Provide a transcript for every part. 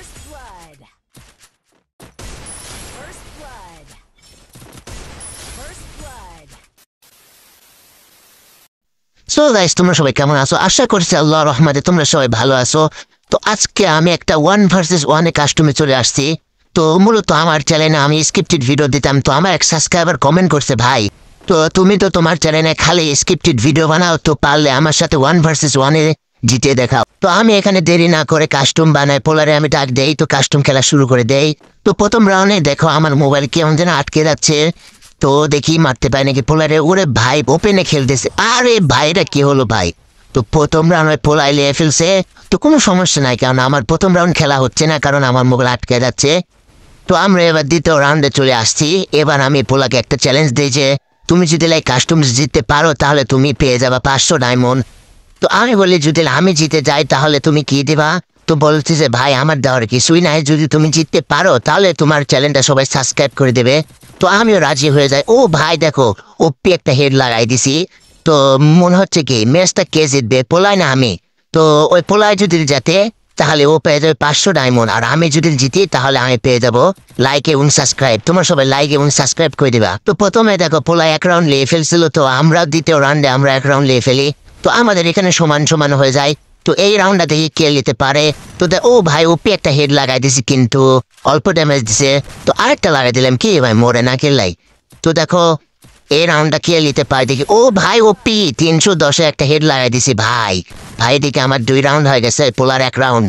First blood. First blood. First blood. So guys, তোমরা সবাই কেমন আছো? আশা করছি আল্লাহর রহমতে তোমরা সবাই ভালো আছো। তো আজকে আমি একটা 1 ভার্সেস 1 কাস্টমে চলে আসছি। তো মূলত আমার চ্যানেলে আমি স্ক্রিপ্টেড ভিডিও দিতাম, তো আমার এক সাবস্ক্রাইবার কমেন্ট করছে, ভাই তো তুমি তো তোমার চ্যানেলে খালি স্ক্রিপ্টেড ভিডিও বানাও, তো পারলে আমার সাথে 1 ভার্সেস 1 জিতে দেখাও। তো আমি এখানে দেরি না করে কাস্টম বানাই, পোলারে আমি ডাক দেই, তো কাস্টম খেলা শুরু করে দেই। তো প্রথম রাউন্ডে দেখো আমার মোবাইল কেমন যেন আটকে যাচ্ছে। তো দেখি মারতে পাই নাকি পোলারে। ওরে ভাই, ওপেনে খেলতেছে। আরে ভাইরা কি হলো ভাই? তো প্রথম রাউন্ডে পোলাই লিয়ে ফেলছে। তো কোনো সমস্যা নাই, কারণ আমার প্রথম রাউন্ড খেলা হচ্ছে না, কারণ আমার মোবাইল আটকে যাচ্ছে। তো আমরা এবার দ্বিতীয় রাউন্ডে চলে আসছি। এবার আমি পোলাকে একটা চ্যালেঞ্জ দিই যে তুমি যদি কাস্টম জিততে পারো তাহলে তুমি পেয়ে যাবা 500 ডায়মন্ড। তো আমি বলি যদি আমি জিতে যাই তাহলে তুমি কি দিবা? তো বলছে যে ভাই আমার দেওয়ার কিছুই নাই, যদি তুমি জিততে পারো তাহলে তোমার চ্যানেলটা সবাই সাবস্ক্রাইব করে দেবে। তো আমিও রাজি হয়ে যাই। ও ভাই দেখো, ওপি একটা হেড লাগাই দিছি। তো মনে হচ্ছে কি ম্যাচটা কে জিতবে, পোলাই না আমি? তো ওই পোলাই যদি যেতে তাহলে ও পেয়ে যাবে 500 ডায়মন্ড, আর আমি যদি জিতি তাহলে আমি পেয়ে যাবো লাইক এবং সাবস্ক্রাইব। তোমার সবাই লাইক এবং সাবস্ক্রাইব করে দিবা। তো প্রথমে দেখো পোলাই 1 রাউন্ড লিয়ে ফেলছিল, তো আমরা দ্বিতীয় রাউন্ডে আমরা 1 রাউন্ড লিয়ে ফেলি। তো আমাদের এখানে সমান সমান হয়ে যায়। তো এই রাউন্ডটা দেখি কে নিতে পারে। তো ও ভাই ওপি একটা হেড লাগাই দিছি, কিন্তু অল্প ড্যামেজ দিছে। তো আরেকটা লাগাই দিলাম, কি ভাই মরে না খেললাই। তো দেখো এই রাউন্ডটা কে নিতে পারে দেখি। ও ভাই ওপি 310-এ একটা হেড লাগাই দিছি ভাই। ভাই দিকে আমার 2 রাউন্ড হয়ে গেছে, পোলার 1 রাউন্ড।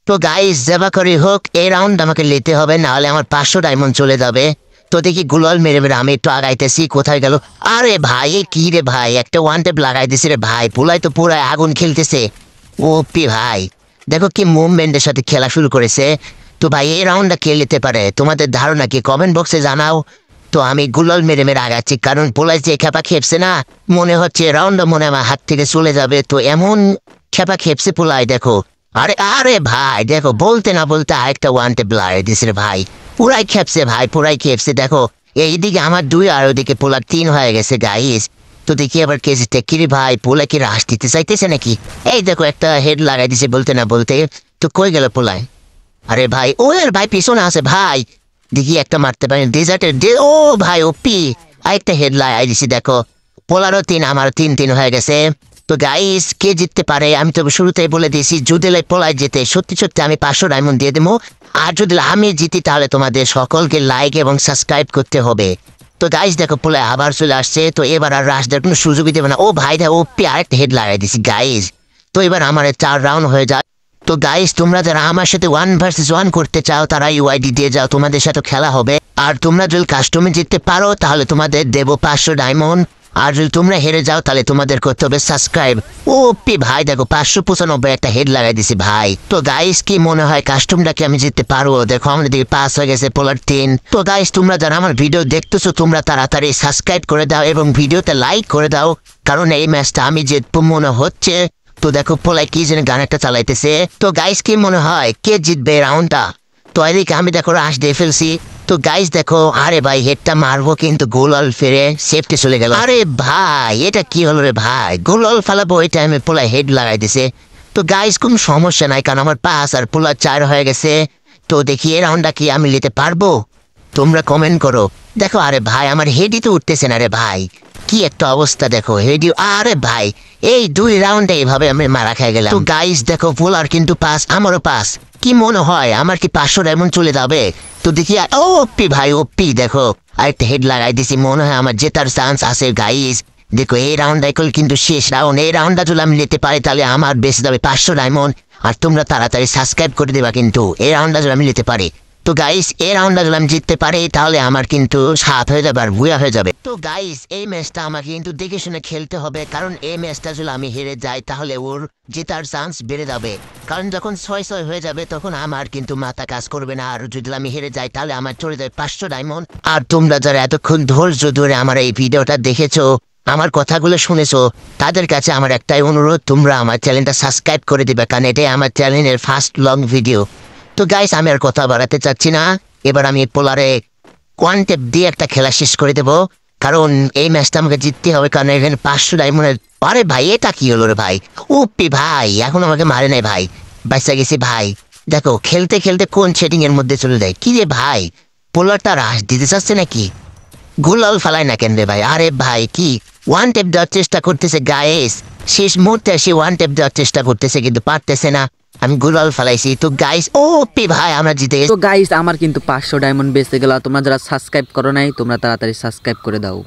তো গাইস যেবা করি হোক এই রাউন্ড আমাকে নিতে হবে, নাহলে আমার 500 ডায়মন্ড চলে যাবে। তো দেখি গুলাল মেরে মেরে আমি একটু আগাইতেছি, কোথায় গেল? আরে ভাই এ কি রে ভাই, একটা ওয়ান টেপ লাগাই দিছি রে ভাই। পোলাই তো পুরাই আগুন খেলতেছে। ওপি ভাই দেখো কি মুভমেন্টের সাথে খেলা শুরু করেছে। তো ভাই এই রাউন্ডটা কে নিতে পারে তোমাদের ধারণা কি? কমেন্ট বক্সে জানাও। তো আমি গুলাল মেরে মেরে আগাচ্ছি, কারণ পোলাই যে খেপা খেপছে না, মনে হচ্ছে রাউন্ডটা মনে আমার হাত থেকে চলে যাবে। তো এমন খেপা খেপছে পোলাই দেখো। আরে আরে ভাই দেখো, বলতে না বলতে আরেকটা ওয়ান টেপ লাগাই দিছে রে ভাই। পুরাই খেপছে ভাই, পুরাই খেপছে। দেখো এইদিকে আমার 2 আর ওইদিকে পোলার 3 হয়ে গেছে গাইস। তো দেখি আবার কেজিতে কিরে ভাই, পোলা কি রাশ দিতে চাইতেছে নাকি? এই দেখো একটা হেড লাগাই দিছে বলতে না বলতে। তো কই গেল পোলায়? আরে ভাই ও এর ভাই পিছনে আছে ভাই। দেখি একটা মারতে পারি ডেজার্টের ও ভাই ওপি আরেকটা হেড লাগাই দিছি। দেখো পোলারও 3 আমার 3-3 হয়ে গেছে। তো গাইস কে জিততে পারে আমি তো শুরুতেই বলে দিয়েছি, যদি পোলায় যেতে সত্যি সত্যি আমি 500 ডায়মন্ড দিয়ে দেবো। আর যদি আমি জিতি তাহলে তোমাদের সকলকে লাইক এবং সাবস্ক্রাইব করতে হবে। তো গাইস দেখো পোলায় আবার চলে আসছে। তো এবার আর রাশ দেওয়ার কোনো সুযোগই দেবে না। ও ভাই দেখো ওপি আরেকটা হেড লাগাই দিছি গাইস। তো এবার আমার 4 রাউন্ড হয়ে যায়। তো গাইস তোমরা যারা আমার সাথে 1 ভার্সেস 1 করতে চাও তারা ইউআইডি দিয়ে যাও, তোমাদের সাথে খেলা হবে। আর তোমরা যদি কাস্টমে জিততে পারো তাহলে তোমাদের দেবো 500 ডায়মন্ড। আর যদি তোমরা হেরে যাও তাহলে তোমাদের করতে হবে সাবস্ক্রাইব। ওপি ভাই দেখো 595 একটা হেড লাগাই দিছি ভাই। তো গাইস কি মনে হয় কাস্টমটাকে আমি জিততে পারবো? দেখো আমাদের দিকে 5 হয়ে গেছে, পোলার 3। তো গাইস তোমরা যারা আমার ভিডিও দেখতেছো তোমরা তাড়াতাড়ি সাবস্ক্রাইব করে দাও এবং ভিডিওতে লাইক করে দাও, কারণ এই ম্যাচটা আমি জিতবো মনে হচ্ছে। তো দেখো পোলাই কি যেন গান একটা চালাইতেছে। তো গাইস কি মনে হয় কে জিতবে এই রাউন্ডটা? তো এদিকে আমি দেখো রাশ দিয়ে ফেলছি। তো গাইস দেখো আরে ভাই হেডটা মারবো কিন্তু গোলাল ফিরে সেফটি চলে গেল। আরে ভাই এটা কি হলো রে ভাই, গোলাল ফেলাবো ওই টাইমে পোলাই হেড লাগাই দিছে। তো গাইস কোনো সমস্যা নাই, কারণ আমার 5 আর পোলার 4 হয়ে গেছে। তো দেখি এই রাউন্ডটা কি আমি নিতে পারবো? তোমরা কমেন্ট করো। দেখো আরে ভাই আমার হেডই তো উঠতেছে না রে ভাই, কি একটা অবস্থা দেখো হেডি। আরে ভাই এই 2 রাউন্ডে এইভাবে আমি মারা খাই গেলাম। তো গাইস দেখো পোলার কিন্তু 5 আমারও 5। কি মনে হয় আমার কি 500 ডায়মন্ড চলে যাবে? তো দেখি ওপি ভাই ওপি দেখো আরেকটা হেড লাগাই দিছি, মনে হয় আমার জেতার চান্স আছে গাইস। দেখো এই রাউন্ডটা কিন্তু শেষ রাউন্ড। এই রাউন্ডটা যদি আমি নিতে পারি তাহলে আমার বেঁচে যাবে 500 ডায়মন্ড। আর তোমরা তাড়াতাড়ি সাবস্ক্রাইব করে দেবা কিন্তু এই রাউন্ডটা যদি আমি নিতে পারি। তো গাইস এই রাউন্ডটা যদি আমি জিততে পারি তাহলে আমার কিন্তু 7 হয়ে যাবে আর বুয়া হয়ে যাবে। তো গাইস এই ম্যাচটা আমাকে কিন্তু দেখে শুনে খেলতে হবে, কারণ এই ম্যাচটা যদি আমি হেরে যাই তাহলে ওর জেতার চান্স বেড়ে যাবে। কারণ যখন 6-6 হয়ে যাবে তখন আমার কিন্তু মাথা কাজ করবে না। আর যদি আমি হেরে যাই তাহলে আমার চলে যাবে 500 ডায়মন্ড। আর তোমরা যারা এতক্ষণ ধৈর্য ধরে আমার এই ভিডিওটা দেখেছো, আমার কথাগুলো শুনেছো, তাদের কাছে আমার একটাই অনুরোধ, তোমরা আমার চ্যানেলটা সাবস্ক্রাইব করে দিবে, কারণ এটাই আমার চ্যানেলের ফার্স্ট লং ভিডিও। তো গাইস আমি আর কথা বাড়াতে চাচ্ছি না, এবার আমি পোলারে ওয়ান টেপ দিয়ে একটা খেলা শেষ করে দেবো, কারণ এই ম্যাচটা আমাকে জিততে হবে, কারণ এখানে 500 ডায়মন্ডের। আরে ভাই এটা কি হলো রে ভাই? ওপি ভাই এখন আমাকে মারে নাই ভাই, বাঁচা গেছি ভাই। দেখো খেলতে খেলতে কোন সেটিং এর মধ্যে চলে যায়। কি রে ভাই, পোলারটা রাশ দিতে চাচ্ছে নাকি? গোলাল ফালাই না কেন রে ভাই? আরে ভাই কি ওয়ান টেপ দেওয়ার চেষ্টা করতেছে গাইস, শেষ মুহূর্তে সে ওয়ান টেপ দেওয়ার চেষ্টা করতেছে কিন্তু পারতেছে না। আমি গোলাল ফালাইছি তো গাইস, ও পি ভাই আমরা জিতে গেছি। তো গাইস আমার কিন্তু 500 ডায়মন্ড বেঁচে গেল। তোমরা যারা সাবস্ক্রাইব করো নাই তোমরা তাড়াতাড়ি সাবস্ক্রাইব করে দাও।